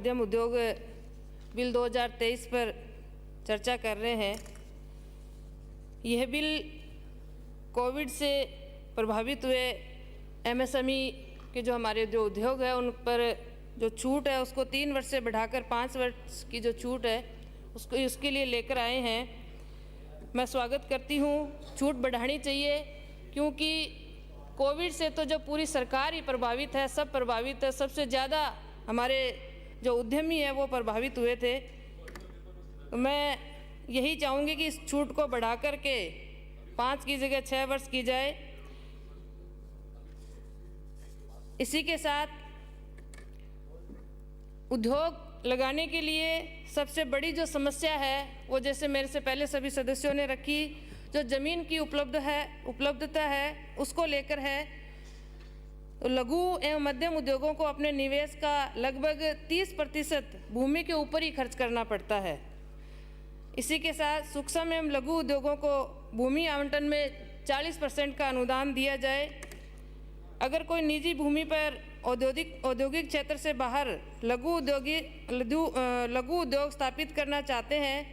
मध्यम उद्योग बिल 2023 पर चर्चा कर रहे हैं। यह बिल कोविड से प्रभावित हुए एमएसएमई के जो हमारे जो उद्योग है उन पर जो छूट है उसको 3 वर्ष से बढ़ाकर 5 वर्ष की जो छूट है उसके लिए लेकर आए हैं। मैं स्वागत करती हूँ। छूट बढ़ानी चाहिए क्योंकि कोविड से तो जो पूरी सरकार ही प्रभावित है, सब प्रभावित है। सबसे ज़्यादा हमारे जो उद्यमी है वो प्रभावित हुए थे। तो मैं यही चाहूँगी कि इस छूट को बढ़ा कर के 5 की जगह 6 वर्ष की जाए। इसी के साथ उद्योग लगाने के लिए सबसे बड़ी जो समस्या है वो, जैसे मेरे से पहले सभी सदस्यों ने रखी, जो ज़मीन की उपलब्धता है उसको लेकर है। तो लघु एवं मध्यम उद्योगों को अपने निवेश का लगभग 30% भूमि के ऊपर ही खर्च करना पड़ता है। इसी के साथ सूक्ष्म एवं लघु उद्योगों को भूमि आवंटन में 40% का अनुदान दिया जाए। अगर कोई निजी भूमि पर औद्योगिक क्षेत्र से बाहर लघु उद्योग स्थापित करना चाहते हैं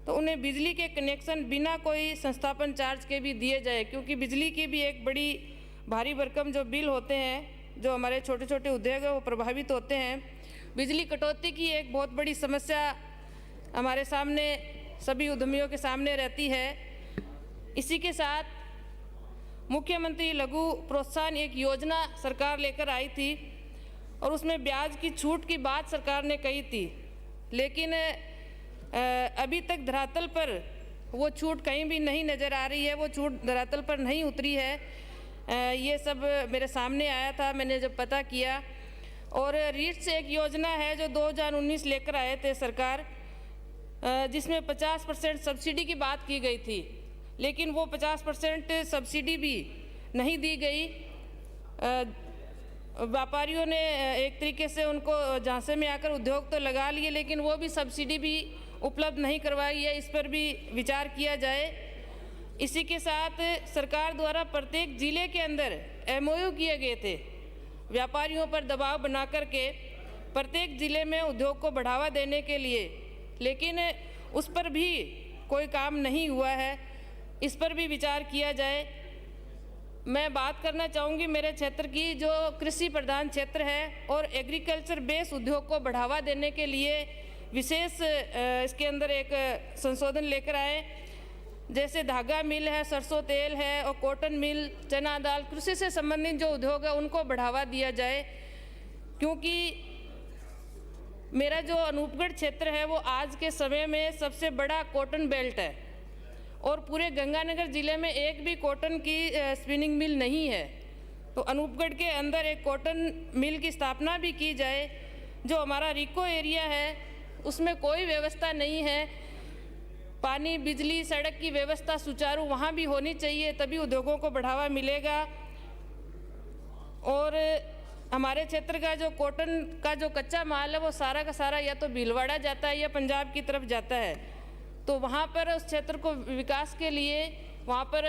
तो उन्हें बिजली के कनेक्शन बिना कोई संस्थापन चार्ज के भी दिए जाए, क्योंकि बिजली की भी एक बड़ी भारी भरकम जो बिल होते हैं, जो हमारे छोटे छोटे उद्योग हैं वो प्रभावित होते हैं। बिजली कटौती की एक बहुत बड़ी समस्या हमारे सामने, सभी उद्यमियों के सामने रहती है। इसी के साथ मुख्यमंत्री लघु प्रोत्साहन एक योजना सरकार लेकर आई थी और उसमें ब्याज की छूट की बात सरकार ने कही थी, लेकिन अभी तक धरातल पर वो छूट कहीं भी नहीं नज़र आ रही है। वो छूट धरातल पर नहीं उतरी है। ये सब मेरे सामने आया था, मैंने जब पता किया। और रीट से एक योजना है जो 2019 लेकर आए थे सरकार, जिसमें 50% सब्सिडी की बात की गई थी, लेकिन वो 50% सब्सिडी भी नहीं दी गई। व्यापारियों ने एक तरीके से उनको झांसे में आकर उद्योग तो लगा लिए, लेकिन वो भी सब्सिडी भी उपलब्ध नहीं करवाई है। इस पर भी विचार किया जाए। इसी के साथ सरकार द्वारा प्रत्येक ज़िले के अंदर MOU किए गए थे व्यापारियों पर दबाव बना करके प्रत्येक ज़िले में उद्योग को बढ़ावा देने के लिए, लेकिन उस पर भी कोई काम नहीं हुआ है। इस पर भी विचार किया जाए। मैं बात करना चाहूँगी मेरे क्षेत्र की, जो कृषि प्रधान क्षेत्र है और एग्रीकल्चर बेस उद्योग को बढ़ावा देने के लिए विशेष इसके अंदर एक संशोधन लेकर आए। जैसे धागा मिल है, सरसों तेल है और कॉटन मिल, चना दाल, कृषि से संबंधित जो उद्योग है उनको बढ़ावा दिया जाए। क्योंकि मेरा जो अनूपगढ़ क्षेत्र है वो आज के समय में सबसे बड़ा कॉटन बेल्ट है और पूरे गंगानगर ज़िले में एक भी कॉटन की स्पिनिंग मिल नहीं है। तो अनूपगढ़ के अंदर एक कॉटन मिल की स्थापना भी की जाए। जो हमारा रिको एरिया है उसमें कोई व्यवस्था नहीं है। पानी, बिजली, सड़क की व्यवस्था सुचारू वहाँ भी होनी चाहिए, तभी उद्योगों को बढ़ावा मिलेगा। और हमारे क्षेत्र का जो कॉटन का जो कच्चा माल है वो सारा का सारा या तो भीलवाड़ा जाता है या पंजाब की तरफ जाता है। तो वहाँ पर उस क्षेत्र को विकास के लिए वहाँ पर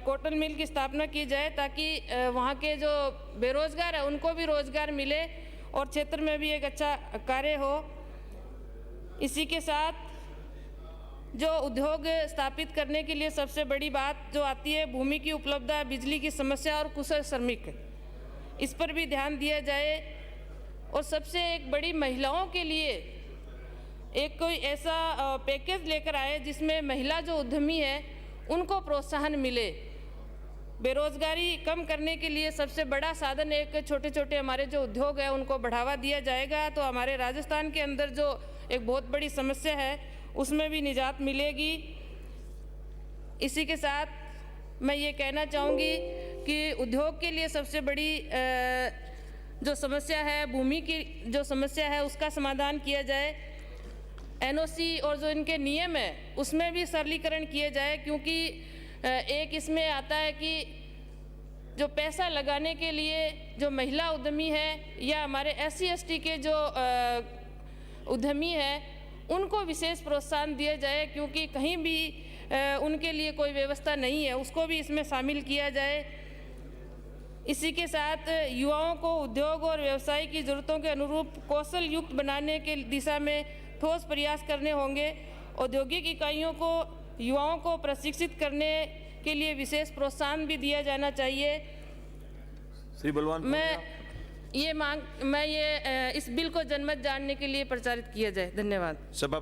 कॉटन मिल की स्थापना की जाए, ताकि वहाँ के जो बेरोजगार है उनको भी रोजगार मिले और क्षेत्र में भी एक अच्छा कार्य हो। इसी के साथ जो उद्योग स्थापित करने के लिए सबसे बड़ी बात जो आती है, भूमि की उपलब्धता, बिजली की समस्या और कुशल श्रमिक, इस पर भी ध्यान दिया जाए। और सबसे एक बड़ी, महिलाओं के लिए एक कोई ऐसा पैकेज लेकर आए जिसमें महिला जो उद्यमी है उनको प्रोत्साहन मिले। बेरोजगारी कम करने के लिए सबसे बड़ा साधन एक छोटे छोटे हमारे जो उद्योग है उनको बढ़ावा दिया जाएगा, तो हमारे राजस्थान के अंदर जो एक बहुत बड़ी समस्या है उसमें भी निजात मिलेगी। इसी के साथ मैं ये कहना चाहूँगी कि उद्योग के लिए सबसे बड़ी जो समस्या है, भूमि की जो समस्या है, उसका समाधान किया जाए। NOC और जो इनके नियम है उसमें भी सरलीकरण किए जाए, क्योंकि एक इसमें आता है कि जो पैसा लगाने के लिए जो महिला उद्यमी है या हमारे SC ST के जो उद्यमी है उनको विशेष प्रोत्साहन दिया जाए, क्योंकि कहीं भी उनके लिए कोई व्यवस्था नहीं है, उसको भी इसमें शामिल किया जाए। इसी के साथ युवाओं को उद्योग और व्यवसाय की ज़रूरतों के अनुरूप कौशल युक्त बनाने के दिशा में ठोस प्रयास करने होंगे। औद्योगिक इकाइयों को युवाओं को प्रशिक्षित करने के लिए विशेष प्रोत्साहन भी दिया जाना चाहिए। श्री बलवान मैं ये इस बिल को जनमत जानने के लिए प्रचारित किया जाए। धन्यवाद। सभा